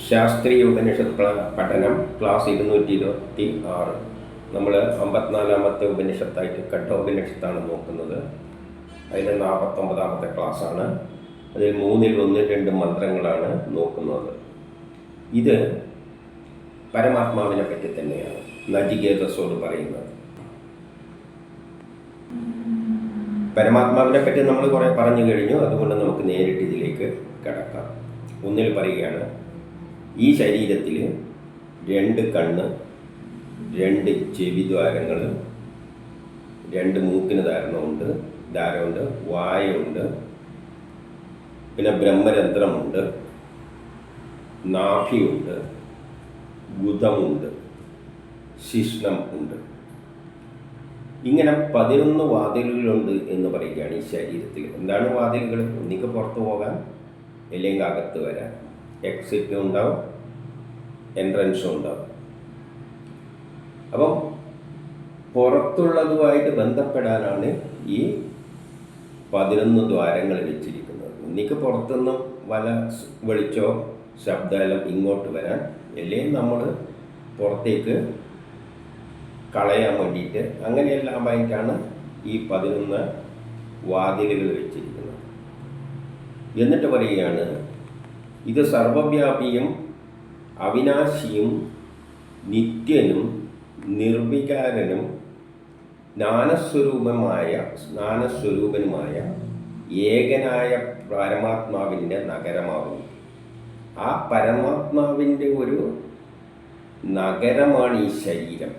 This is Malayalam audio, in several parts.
ശാസ്ത്രീയ ഉപനിഷത്ത് പഠനം ക്ലാസ് 226. നമ്മൾ 54-ാമത്തെ ഉപനിഷത്തായിട്ട് കഠോപനിഷത്താണ് നോക്കുന്നത്. അതിൽ 49-ാമത്തെ ക്ലാസ്സാണ്. അതിൽ 3-ൽ 1-2 മന്ത്രങ്ങളാണ് നോക്കുന്നത്. ഇത് പരമാത്മാവിനെ പറ്റി തന്നെയാണ് നചികേതസോട് പറയുന്നത്. പരമാത്മാവിനെ പറ്റി നമ്മൾ കുറേ പറഞ്ഞു കഴിഞ്ഞു. അതുകൊണ്ട് നമുക്ക് നേരിട്ട് ഇതിലേക്ക് കടക്കാം. 1-ൽ പറയുകയാണ്, ഈ ശരീരത്തിൽ 2 കണ്ണ്, 2 ചെവിദ്വാരങ്ങൾ, 2 മൂക്കിന് ധാരമുണ്ട്, വായുണ്ട്, പിന്നെ ബ്രഹ്മരന്ധ്രമുണ്ട്, നാഭിയുണ്ട്, ഗുദമുണ്ട്, ശിഷ്ണം ഉണ്ട്. ഇങ്ങനെ 11 വാതിലുകളുണ്ട് എന്ന് പറയുകയാണ് ഈ ശരീരത്തിൽ. എന്താണ് വാതിലുകൾ? ഒന്നിക്ക് പുറത്തു പോകാൻ, അല്ലെങ്കിൽ അകത്ത് വരാൻ. എക്സിറ്റും ഉണ്ടാവും, എൻട്രൻസും ഉണ്ടാവും. അപ്പം പുറത്തുള്ളതുമായിട്ട് ബന്ധപ്പെടാനാണ് ഈ 11 ദ്വാരങ്ങൾ വെച്ചിരിക്കുന്നത്. ഒന്നിക്ക് പുറത്തുനിന്ന് വല വെളിച്ചോ ശബ്ദമെല്ലാം ഇങ്ങോട്ട് വരാൻ, അല്ലെങ്കിൽ നമ്മൾ പുറത്തേക്ക് കളയാൻ വേണ്ടിയിട്ട്, അങ്ങനെയെല്ലാമായിട്ടാണ് ഈ 11 വാതിലുകൾ വെച്ചിരിക്കുന്നത്. എന്നിട്ട് പറയുകയാണ്, ഇത് സർവവ്യാപിയും അവിനാശിയും നിത്യനും നിർവികാരനും ജ്ഞാനസ്വരൂപനുമായ ഏകനായ പരമാത്മാവിൻ്റെ നഗരമാകുന്നു. ആ പരമാത്മാവിൻ്റെ ഒരു നഗരമാണ് ഈ ശരീരം.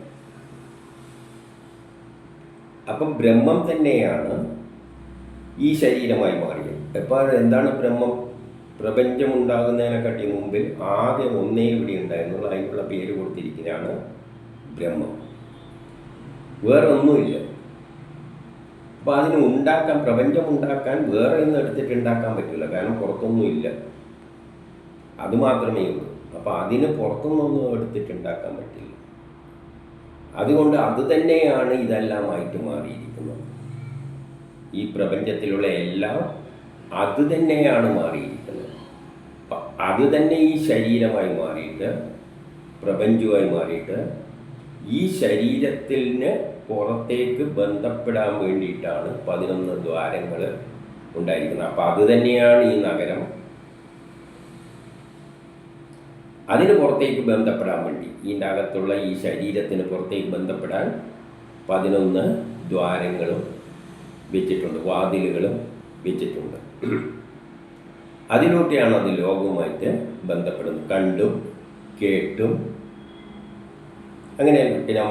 അപ്പം ബ്രഹ്മം തന്നെയാണ് ഈ ശരീരമായി മാറിയത്. എപ്പോഴും എന്താണ് ബ്രഹ്മം? പ്രപഞ്ചമുണ്ടാകുന്നതിനെക്കാട്ടി മുമ്പിൽ ആദ്യം ഒന്നേ ഇവിടെ ഉണ്ടായിരുന്നുള്ളൂ. അതിനുള്ള പേര് കൊടുത്തിരിക്കുന്നതാണ് ബ്രഹ്മം. വേറെ ഒന്നുമില്ല. അപ്പോൾ അതിന് പ്രപഞ്ചം ഉണ്ടാക്കാൻ വേറെ ഒന്നും എടുത്തിട്ട് ഉണ്ടാക്കാൻ പറ്റില്ല. കാരണം പുറത്തൊന്നുമില്ല, അത് മാത്രമേ ഉള്ളൂ. അപ്പോൾ അതിന് പുറത്തുനിന്നൊന്നും എടുത്തിട്ട് ഉണ്ടാക്കാൻ പറ്റില്ല. അതുകൊണ്ട് അത് തന്നെയാണ് ഇതെല്ലാമായിട്ട് മാറിയിരിക്കുന്നത്. ഈ പ്രപഞ്ചത്തിലുള്ള എല്ലാം അത് തന്നെയാണ് മാറിയിരിക്കുന്നത്. അത് തന്നെ ഈ ശരീരമായി മാറിയിട്ട്, പ്രപഞ്ചമായി മാറിയിട്ട്, ഈ ശരീരത്തിന് പുറത്തേക്ക് ബന്ധപ്പെടാൻ വേണ്ടിയിട്ടാണ് 11 ദ്വാരങ്ങൾ ഉണ്ടായിരിക്കുന്നത്. അപ്പം അത് തന്നെയാണ് ഈ നഗരം. അതിന് പുറത്തേക്ക് ബന്ധപ്പെടാൻ വേണ്ടി, ഇതിൻ്റെ അകത്തുള്ള ഈ ശരീരത്തിന് പുറത്തേക്ക് ബന്ധപ്പെടാൻ 11 ദ്വാരങ്ങളും വെച്ചിട്ടുണ്ട്, വാതിലുകളും വെച്ചിട്ടുണ്ട്. അതിലൂടെയാണ് അത് ലോകവുമായിട്ട് ബന്ധപ്പെടുന്നത്. കണ്ടും കേട്ടും അങ്ങനെ പിന്നെ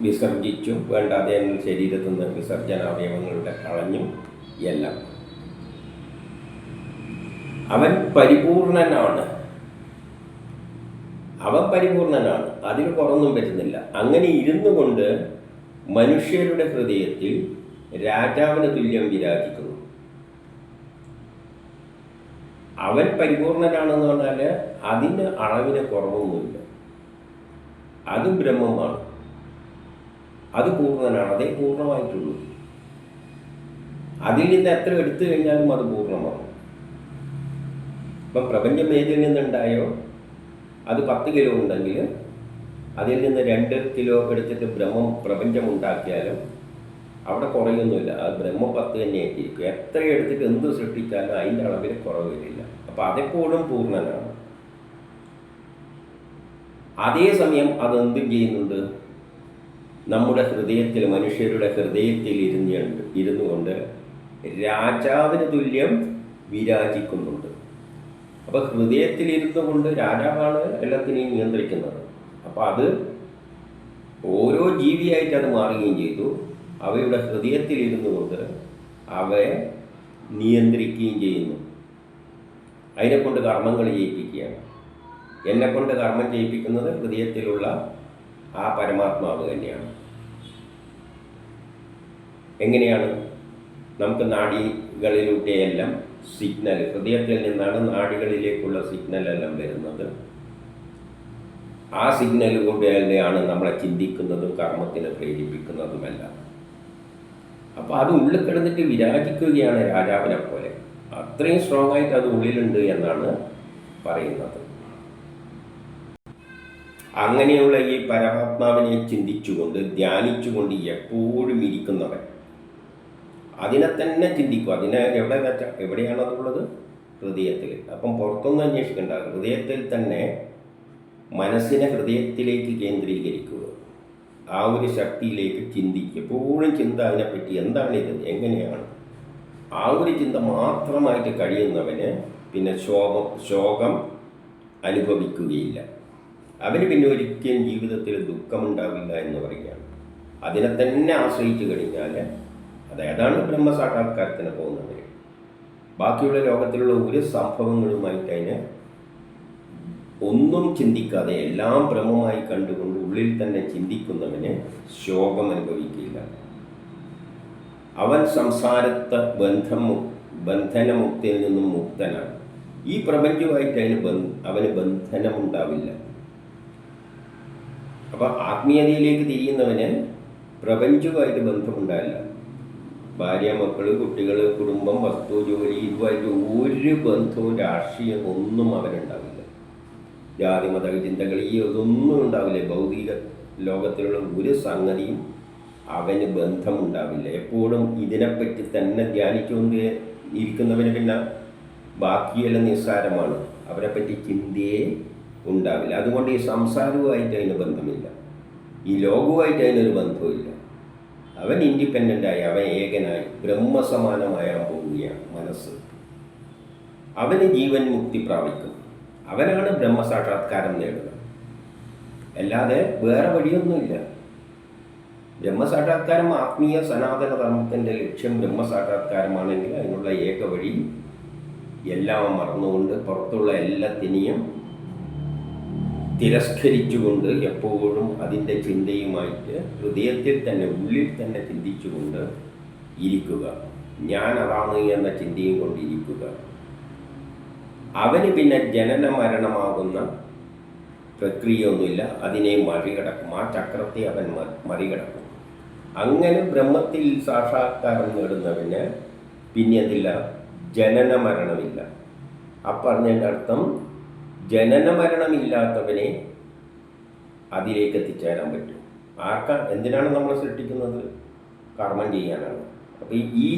വിസർജിച്ചും, വേണ്ടാതെ ശരീരത്തിൽ നിന്ന് വിസർജനാവയവങ്ങളുടെ കളഞ്ഞും എല്ലാം. അവൻ പരിപൂർണനാണ്. അതിൽ കുറവൊന്നും പറ്റുന്നില്ല. അങ്ങനെ ഇരുന്നു കൊണ്ട് മനുഷ്യരുടെ ഹൃദയത്തിൽ രാജാവിന് തുല്യം വിരാജിക്കുന്നു. അവൻ പരിപൂർണനാണെന്ന് പറഞ്ഞാൽ അതിന് അളവിന് കുറവൊന്നുമില്ല. അത് ബ്രഹ്മമാണ്, അത് പൂർണ്ണനാണ്, അതേ പൂർണ്ണമായിട്ടുള്ളൂ. അതിൽ നിന്ന് എത്ര എടുത്തു കഴിഞ്ഞാലും അത് പൂർണ്ണമാണ്. ഇപ്പം പ്രപഞ്ചം ഏതിൽ നിന്നുണ്ടായോ അത് 10 കിലോ ഉണ്ടെങ്കിൽ അതിൽ നിന്ന് 2 കിലോ എടുത്തിട്ട് പ്രപഞ്ചം ഉണ്ടാക്കിയാലും അവിടെ കുറയൊന്നുമില്ല. അത് ബ്രഹ്മം 10 തന്നെയായിട്ടിരിക്കും. എത്ര എടുത്തിട്ട് എന്ത് സൃഷ്ടിച്ചാലും അതിൻ്റെ അളവിൽ കുറവ് വരില്ല. അപ്പോൾ അതെപ്പോഴും പൂർണ്ണനാണ്. അതേസമയം അതെന്തും ചെയ്യുന്നുണ്ട്? നമ്മുടെ ഹൃദയത്തിൽ, മനുഷ്യരുടെ ഹൃദയത്തിൽ ഇരുന്നു കൊണ്ട് രാജാവിന് തുല്യം വിരാജിക്കുന്നുണ്ട്. അപ്പോൾ ഹൃദയത്തിലിരുന്നു കൊണ്ട് രാജാവാണ് എല്ലാത്തിനെയും നിയന്ത്രിക്കുന്നത്. അപ്പോൾ അത് ഓരോ ജീവിയായിട്ട് അത് മാറുകയും ചെയ്തു. അവയുടെ ഹൃദയത്തിലിരുന്നു കൊണ്ട് അവയെ നിയന്ത്രിക്കുകയും ചെയ്യുന്നു. അതിനെക്കൊണ്ട് കർമ്മങ്ങൾ ചെയ്യിപ്പിക്കുകയാണ്. എന്നെക്കൊണ്ട് കർമ്മം ചെയ്യിപ്പിക്കുന്നത് ഹൃദയത്തിലുള്ള ആ പരമാത്മാവ് തന്നെയാണ്. എങ്ങനെയാണ്? നമുക്ക് നാഡികളിലൂടെയെല്ലാം സിഗ്നൽ, ഹൃദയത്തിൽ നിന്നാണ് നാഡികളിലേക്കുള്ള സിഗ്നലെല്ലാം വരുന്നത്. ആ സിഗ്നലുകൂടെയാണ് നമ്മളെ ചിന്തിക്കുന്നതും കർമ്മത്തിന് പ്രേരിപ്പിക്കുന്നതുമെല്ലാം. അപ്പോൾ അത് ഉള്ളിൽ കിടന്നിട്ട് വിരാജിക്കുകയാണ് രാജാവിനെ പോലെ. അത്രയും സ്ട്രോങ് ആയിട്ട് അത് ഉള്ളിലുണ്ട് എന്നാണ് പറയുന്നത്. അങ്ങനെയുള്ള ഈ പരമാത്മാവിനെ ചിന്തിച്ചുകൊണ്ട് ധ്യാനിച്ചുകൊണ്ട് എപ്പോഴും ഇരിക്കുന്നവൻ അതിനെ തന്നെ ചിന്തിക്കും. അതിനെ എവിടെയാണതുള്ളത്? ഹൃദയത്തിൽ. അപ്പം പുറത്തൊന്നും അന്വേഷിക്കേണ്ട, ഹൃദയത്തിൽ തന്നെ മനസ്സിനെ ഹൃദയത്തിലേക്ക് കേന്ദ്രീകരിക്കുക. ആ ഒരു ശക്തിയിലേക്ക് ചിന്തിക്കുക. എപ്പോഴും ചിന്ത അതിനെപ്പറ്റി, എന്താണിത്, എങ്ങനെയാണ്, ആ ഒരു ചിന്ത മാത്രമായിട്ട് കഴിയുന്നവന് പിന്നെ ശോകം അനുഭവിക്കുകയില്ല. അവന് പിന്നെ ഒരിക്കലും ജീവിതത്തിൽ ദുഃഖമുണ്ടാവില്ല എന്ന് പറയുകയാണ്. അതിനെ തന്നെ ആശ്രയിച്ചു കഴിഞ്ഞാൽ അതാണ് ബ്രഹ്മസാക്ഷാത്കാരത്തിന് പോകുന്നവർ. ബാക്കിയുള്ള ലോകത്തിലുള്ള ഒരു സംഭവങ്ങളുമായിട്ട് അതിന് ഒന്നും ചിന്തിക്കാതെ എല്ലാം ബ്രഹ്മമായി കണ്ടുകൊണ്ട് ഉള്ളിൽ തന്നെ ചിന്തിക്കുന്നവന് ശോകം അനുഭവിക്കില്ല. അവൻ സംസാരത്തെ ബന്ധനമുക്തിയിൽ നിന്നും മുക്തനാണ്. ഈ പ്രപഞ്ചമായിട്ട് അവന് ബന്ധനമുണ്ടാവില്ല. അപ്പം ആത്മീയതയിലേക്ക് തിരിയുന്നവന് പ്രപഞ്ചവുമായിട്ട് ബന്ധമുണ്ടാവില്ല. ഭാര്യ, മക്കൾ, കുട്ടികൾ, കുടുംബം, വസ്തു, ജോലി, ഇതുമായിട്ട് ഒരു ബന്ധവും രാഷ്ട്രീയം ഒന്നും അവനുണ്ടാവില്ല. ജാതി മത ചിന്തകൾ ഇതൊന്നും ഉണ്ടാവില്ല. ഭൗതിക ലോകത്തിലുള്ള ഒരു സംഗതിയും അവന് ബന്ധമുണ്ടാവില്ല. എപ്പോഴും ഇതിനെപ്പറ്റി തന്നെ ധ്യാനിച്ചുകൊണ്ട് ഇരിക്കുന്നവന് പിന്നെ ബാക്കിയെല്ലാം നിസ്സാരമാണ്. അവരെപ്പറ്റി ചിന്തയെ ഉണ്ടാവില്ല. അതുകൊണ്ട് ഈ സംസാരവുമായിട്ട് അതിന് ബന്ധമില്ല, ഈ ലോകവുമായിട്ട് അതിനൊരു ബന്ധവുമില്ല. അവൻ ഇൻഡിപെൻഡൻ്റായി, അവൻ ഏകനായി ബ്രഹ്മസമാനമായാൻ പോവുകയാണ് മനസ്സ്. അവന് ജീവൻ മുക്തി പ്രാപിക്കും. അവനാണ് ബ്രഹ്മസാക്ഷാത്കാരം നേടുക. അല്ലാതെ വേറെ വഴിയൊന്നുമില്ല. ബ്രഹ്മസാക്ഷാത്കാരം ആത്മീയ സനാതന ധർമ്മത്തിൻ്റെ ലക്ഷ്യം ബ്രഹ്മസാക്ഷാത്കാരമാണെങ്കിൽ അതിനുള്ള ഏക വഴി എല്ലാം മറന്നുകൊണ്ട് പുറത്തുള്ള എല്ലാത്തിനെയും തിരസ്കരിച്ചുകൊണ്ട് എപ്പോഴും അതിൻ്റെ ചിന്തയുമായിട്ട് ഹൃദയത്തിൽ തന്നെ ഉള്ളിൽ തന്നെ ചിന്തിച്ചുകൊണ്ട് ഇരിക്കുക. ഞാൻ അതാണ് എന്ന ചിന്തയും കൊണ്ടിരിക്കുക. അവന് പിന്നെ ജനന മരണമാകുന്ന പ്രക്രിയയൊന്നുമില്ല. അതിനെ മറികടക്കും. ആ ചക്രത്തെ അവൻ മറികടക്കും. അങ്ങനെ ബ്രഹ്മത്തിൽ സാക്ഷാത്കാരം നേടുന്നവന് പിന്നെ അതില്ല, ജനന മരണമില്ല. പറഞ്ഞതിൻ്റെ അർത്ഥം ജനന മരണമില്ലാത്തവനെ അതിലേക്ക് എത്തിച്ചേരാൻ പറ്റും. എന്തിനാണ് നമ്മൾ സൃഷ്ടിക്കുന്നത്? കർമ്മം ചെയ്യാനാണ്. അപ്പോൾ ഈ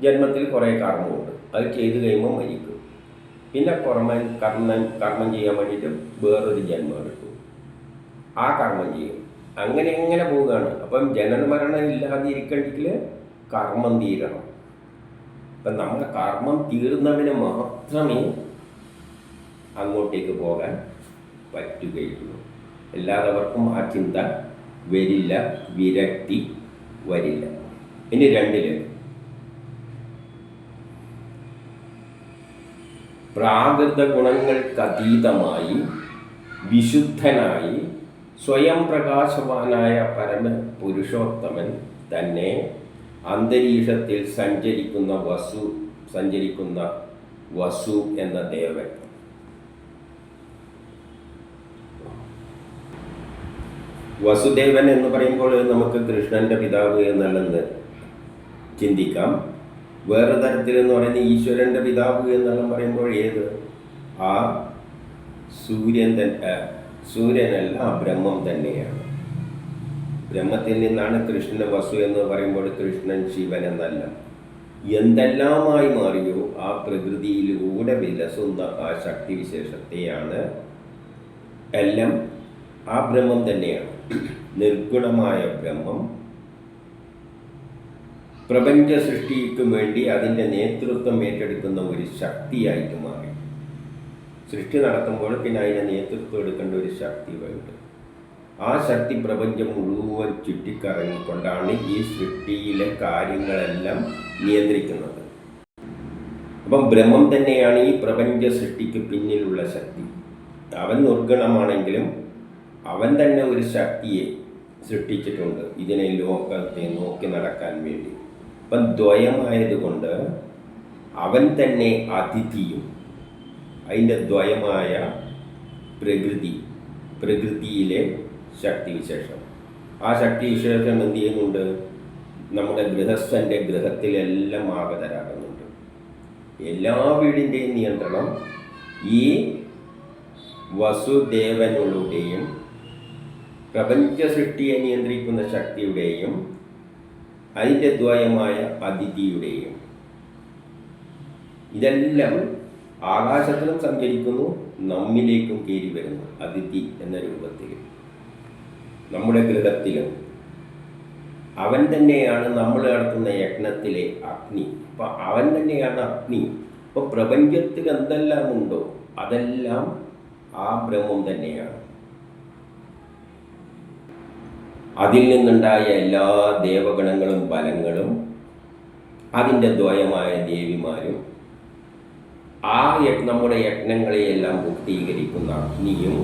ജന്മത്തിൽ കുറേ കർമ്മമുണ്ട്. അത് ചെയ്ത് കഴിയുമ്പോൾ മരിക്കും. പിന്നെ കർമ്മം ചെയ്യാൻ വേണ്ടിയിട്ട് വേറൊരു ജന്മം എടുക്കും, ആ കർമ്മം ചെയ്യും. അങ്ങനെ പോവുകയാണ്. അപ്പം ജനന മരണം ഇല്ലാതെ ഇരിക്കണമെങ്കിൽ കർമ്മം തീരണം. അപ്പം നമ്മുടെ കർമ്മം തീർന്നവന് മാത്രമേ അങ്ങോട്ടേക്ക് പോകാൻ പറ്റുകയുള്ളൂ. എല്ലാവർക്കും ആ ചിന്ത വരില്ല, വിരക്തി വരില്ല. ഇനി 2 പ്രാകൃത ഗുണങ്ങൾക്കതീതമായി വിശുദ്ധനായി സ്വയം പ്രകാശവാനായ പരമപുരുഷോത്തമൻ തന്നെ അന്തരീക്ഷത്തിൽ സഞ്ചരിക്കുന്ന വസു എന്ന ദേവൻ. വസുദേവൻ എന്ന് പറയുമ്പോൾ നമുക്ക് കൃഷ്ണൻ്റെ പിതാവ് എന്നുള്ളത് ചിന്തിക്കാം. വേറെ തരത്തിൽ എന്ന് പറയുന്നത് ഈശ്വരൻ്റെ പിതാവ് എന്നെല്ലാം പറയുമ്പോൾ ആ സൂര്യനല്ല, ബ്രഹ്മം തന്നെയാണ്. ബ്രഹ്മത്തിൽ നിന്നാണ് കൃഷ്ണൻ വസു എന്ന് പറയുമ്പോൾ കൃഷ്ണൻ ശിവൻ എന്നല്ല. എന്തെല്ലാമായി മാറിയോ ആ പ്രകൃതിയിലൂടെ വിലസുന്ന ആ ശക്തിവിശേഷത്തെയാണ് എല്ലാം ആ ബ്രഹ്മം തന്നെയാണ്. നിർഗുണമായ ബ്രഹ്മം പ്രപഞ്ച സൃഷ്ടിക്ക് വേണ്ടി അതിൻ്റെ നേതൃത്വം ഏറ്റെടുക്കുന്ന ഒരു ശക്തിയായിട്ട് മാറി. സൃഷ്ടി നടത്തുമ്പോൾ പിന്നെ അതിനെ നേതൃത്വം എടുക്കേണ്ട ഒരു ശക്തി വേണ്ട. ആ ശക്തി പ്രപഞ്ചം മുഴുവൻ ചുറ്റിക്കറങ്ങിക്കൊണ്ടാണ് ഈ സൃഷ്ടിയിലെ കാര്യങ്ങളെല്ലാം നിയന്ത്രിക്കുന്നത്. അപ്പം ബ്രഹ്മം തന്നെയാണ് ഈ പ്രപഞ്ച സൃഷ്ടിക്ക് പിന്നിലുള്ള ശക്തി. അവൻ നിർഗുണമാണെങ്കിലും അവൻ തന്നെ ഒരു ശക്തിയെ സൃഷ്ടിച്ചിട്ടുണ്ട് ഇതിനെ ലോകത്തെ നോക്കി നടക്കാൻ വേണ്ടി. അപ്പം ദ്വയമായതുകൊണ്ട് അവൻ തന്നെ അതിഥിയും അതിൻ്റെ ദ്വയമായ പ്രകൃതിയിലെ ശക്തിവിശേഷം. ആ ശക്തിവിശേഷം എന്ത് ചെയ്യുന്നുണ്ട്? നമ്മുടെ ഗൃഹസ്ഥൻ്റെ ഗൃഹത്തിലെല്ലാം ആഗതരാകുന്നുണ്ട്. എല്ലാ വീടിൻ്റെയും നിയന്ത്രണം ഈ വസുദേവനുടെയും പ്രപഞ്ച സൃഷ്ടിയെ നിയന്ത്രിക്കുന്ന ശക്തിയുടെയും അതിൻ്റെ ദ്വയമായ അതിഥിയുടെയും, ഇതെല്ലാം ആകാശത്തിലും സഞ്ചരിക്കുന്നു, നമ്മിലേക്കും കയറി വരുന്നു അതിഥി എന്ന രൂപത്തിൽ. നമ്മുടെ ഗൃഹത്തിലും അവൻ തന്നെയാണ് നമ്മൾ നടത്തുന്ന യജ്ഞത്തിലെ അഗ്നി. അപ്പം അവൻ തന്നെയാണ് അഗ്നി. അപ്പോൾ പ്രപഞ്ചത്തിൽ എന്തെല്ലാം ഉണ്ടോ അതെല്ലാം ആ ബ്രഹ്മം തന്നെയാണ്. അതിൽ നിന്നുണ്ടായ എല്ലാ ദേവഗണങ്ങളും ബലങ്ങളും അതിൻ്റെ ദ്വയമായ ദേവിമാരും ആ നമ്മുടെ യജ്ഞങ്ങളെയെല്ലാം പൂർത്തീകരിക്കുന്ന അഗ്നിയും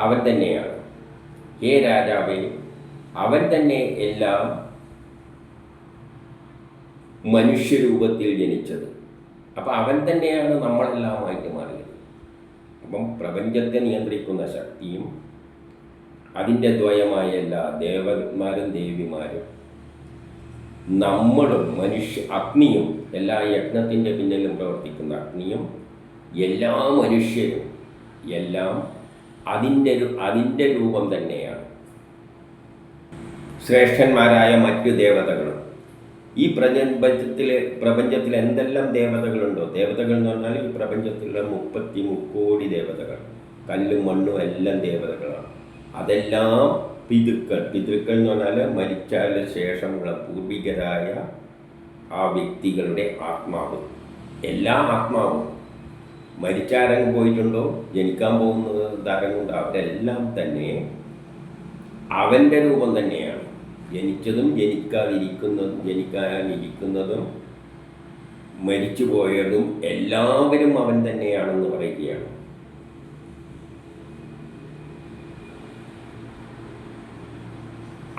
അവൻ തന്നെയാണ്. ഹേ രാജാവേ, അവൻ തന്നെ എല്ലാം മനുഷ്യരൂപത്തിൽ ജനിച്ചത്. അപ്പം അവൻ തന്നെയാണ് നമ്മളെല്ലാമായിട്ട് മാറിയത്. അപ്പം പ്രപഞ്ചത്തെ നിയന്ത്രിക്കുന്ന ശക്തിയും അതിൻ്റെ ദ്വയമായ എല്ലാ ദേവന്മാരും ദേവിമാരും നമ്മളും അഗ്നിയും, എല്ലാ യജ്ഞത്തിൻ്റെ പിന്നിലും പ്രവർത്തിക്കുന്ന അഗ്നിയും എല്ലാ മനുഷ്യരും എല്ലാം അതിൻ്റെ രൂപം തന്നെയാണ്. ശ്രേഷ്ഠന്മാരായ മറ്റു ദേവതകളും ഈ പ്രപഞ്ചത്തിൽ എന്തെല്ലാം ദേവതകളുണ്ടോ, ദേവതകൾ എന്ന് പറഞ്ഞാൽ ഈ പ്രപഞ്ചത്തിലുള്ള 33 കോടി ദേവതകൾ, കല്ലും മണ്ണും എല്ലാം ദേവതകളാണ്. അതെല്ലാം പിതൃക്കൾ എന്ന് പറഞ്ഞാൽ മരിച്ചാൽ ശേഷമുള്ള പൂർവികരായ ആ വ്യക്തികളുടെ ആത്മാവ്. എല്ലാ ആത്മാവും മരിച്ചാരങ്ങ് പോയിട്ടുണ്ടോ, ജനിക്കാൻ പോകുന്നത് ധാരങ്ങളുണ്ടോ, അവരെല്ലാം തന്നെ അവൻ്റെ രൂപം തന്നെയാണ്. ജനിച്ചതും ജനിക്കാനിരിക്കുന്നതും മരിച്ചു പോയതും എല്ലാവരും അവൻ തന്നെയാണെന്ന് പറയുകയാണ്.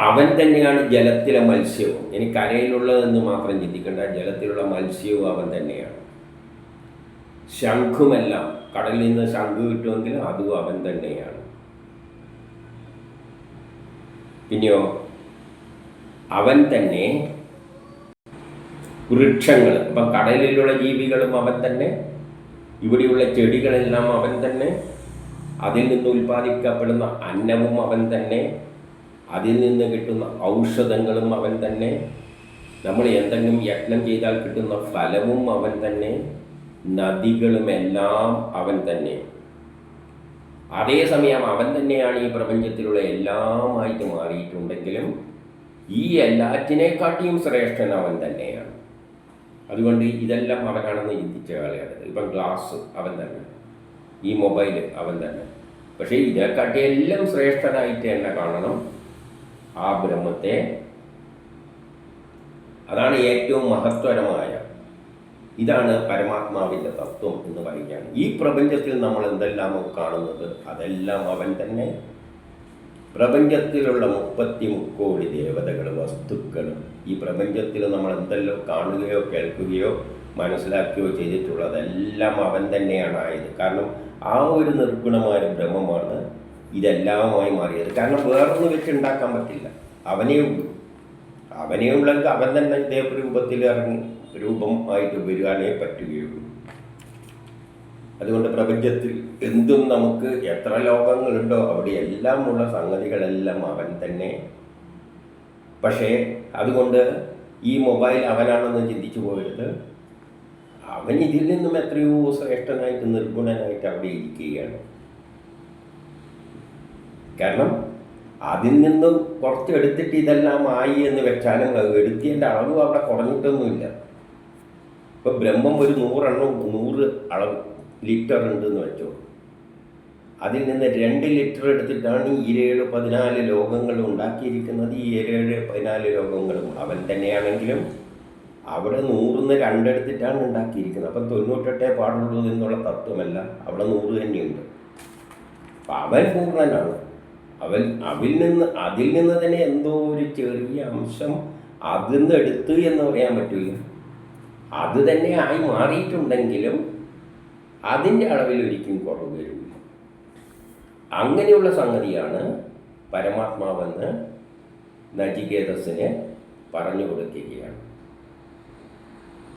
അവൻ തന്നെയാണ് ജലത്തിലെ മത്സ്യവും. ഇനി കരയിലുള്ളതെന്ന് മാത്രം ചിന്തിക്കേണ്ട, ജലത്തിലുള്ള മത്സ്യവും അവൻ തന്നെയാണ്. ശംഖുമെല്ലാം, കടലിൽ നിന്ന് ശംഖു കിട്ടുമെങ്കിൽ അതും അവൻ തന്നെയാണ്. പിന്നെയോ അവൻ തന്നെ വൃക്ഷങ്ങൾ, ഇപ്പം കടലിലുള്ള ജീവികളും അവൻ തന്നെ, ഇവിടെയുള്ള ചെടികളെല്ലാം അവൻ തന്നെ, അതിൽ നിന്ന് ഉൽപ്പാദിക്കപ്പെടുന്ന അന്നവും അവൻ തന്നെ, അതിൽ നിന്ന് കിട്ടുന്ന ഔഷധങ്ങളും അവൻ തന്നെ, നമ്മൾ എന്തെങ്കിലും യജ്ഞം ചെയ്താൽ കിട്ടുന്ന ഫലവും അവൻ തന്നെ, നദികളുമെല്ലാം അവൻ തന്നെ. അതേസമയം അവൻ തന്നെയാണ് ഈ പ്രപഞ്ചത്തിലുള്ള എല്ലാമായിട്ട് മാറിയിട്ടുണ്ടെങ്കിലും ഈ എല്ലാറ്റിനെക്കാട്ടിയും ശ്രേഷ്ഠൻ അവൻ തന്നെയാണ്. അതുകൊണ്ട് ഇതെല്ലാം അവനാണെന്ന് ചിന്തിച്ച കളയരുത്. ഇപ്പം ഗ്ലാസ് അവൻ തന്നെ, ഈ മൊബൈൽ അവൻ തന്നെ. പക്ഷേ ഇതിനെക്കാട്ടി എല്ലാം ശ്രേഷ്ഠനായിട്ട് തന്നെ കാണണം ആ ബ്രഹ്മത്തെ. അതാണ് ഏറ്റവും മഹത്വരമായ, ഇതാണ് പരമാത്മാവിൻ്റെ തത്വം എന്ന് പറയുകയാണ്. ഈ പ്രപഞ്ചത്തിൽ നമ്മൾ എന്തെല്ലാമോ കാണുന്നത് അതെല്ലാം അവൻ തന്നെ. പ്രപഞ്ചത്തിലുള്ള 33 കോടി ദേവതകൾ, വസ്തുക്കളും ഈ പ്രപഞ്ചത്തിൽ നമ്മൾ എന്തെല്ലാം കാണുകയോ കേൾക്കുകയോ മനസ്സിലാക്കുകയോ ചെയ്തിട്ടുള്ളതെല്ലാം അവൻ തന്നെയാണ് ആയത്. കാരണം ആ ഒരു നിർഗുണമായ ബ്രഹ്മമാണ് ഇതെല്ലാമായി മാറിയത്. കാരണം വേറൊന്ന് വെച്ചുണ്ടാക്കാൻ പറ്റില്ല, അവനേ ഉള്ളൂ. അവനേ ഉള്ളെങ്കിൽ അവൻ തന്നെ ദേവരൂപത്തിൽ ഇറങ്ങി രൂപം ആയിട്ട് വരാനേ പറ്റുകയുള്ളൂ. അതുകൊണ്ട് പ്രപഞ്ചത്തിൽ എന്തും നമുക്ക് എത്ര ലോകങ്ങളുണ്ടോ അവിടെ എല്ലാം ഉള്ള സംഗതികളെല്ലാം അവൻ തന്നെ. പക്ഷേ അതുകൊണ്ട് ഈ മൊബൈൽ അവനാണെന്ന് ചിന്തിച്ചു പോയത്, അവൻ ഇതിൽ നിന്നും എത്രയോ ശ്രേഷ്ഠനായിട്ട് നിർഗുണനായിട്ട് അവിടെ ഇരിക്കുകയാണ്. കാരണം അതിൽ നിന്നും കുറച്ചെടുത്തിട്ട് ഇതെല്ലാം ആയി എന്ന് വെച്ചാലും എടുത്തിൻ്റെ അളവ് അവിടെ കുറഞ്ഞിട്ടൊന്നുമില്ല. ഇപ്പോൾ ബ്രഹ്മം ഒരു 100 അളവ് ലിറ്റർ ഉണ്ടെന്ന് വെച്ചോ, അതിൽ നിന്ന് 2 ലിറ്റർ എടുത്തിട്ടാണ് ഈ 7-14 ലോകങ്ങൾ ഉണ്ടാക്കിയിരിക്കുന്നത്. ഈ 7-14 ലോകങ്ങളും അവൻ തന്നെയാണെങ്കിലും അവിടെ 100-ന്ന് 2 എടുത്തിട്ടാണ് ഉണ്ടാക്കിയിരിക്കുന്നത്. അപ്പം 98 പാടുള്ളൂ എന്നുള്ള തത്വമല്ല, അവിടെ 100 തന്നെയുണ്ട്. അപ്പം അവൻ പൂർണ്ണനാണ്. അതിൽ നിന്ന് തന്നെ എന്തോ ഒരു ചെറിയ അംശം അതിൽ നിന്ന് എടുത്തു എന്ന് പറയാൻ പറ്റില്ല. അത് തന്നെ ആയി മാറിയിട്ടുണ്ടെങ്കിലും അതിൻ്റെ അളവിൽ ഒരിക്കലും കുറവ് വരില്ല. അങ്ങനെയുള്ള സംഗതിയാണ് പരമാത്മാവെന്ന് നചികേതസിനെ പറഞ്ഞു കൊടുക്കുകയാണ്.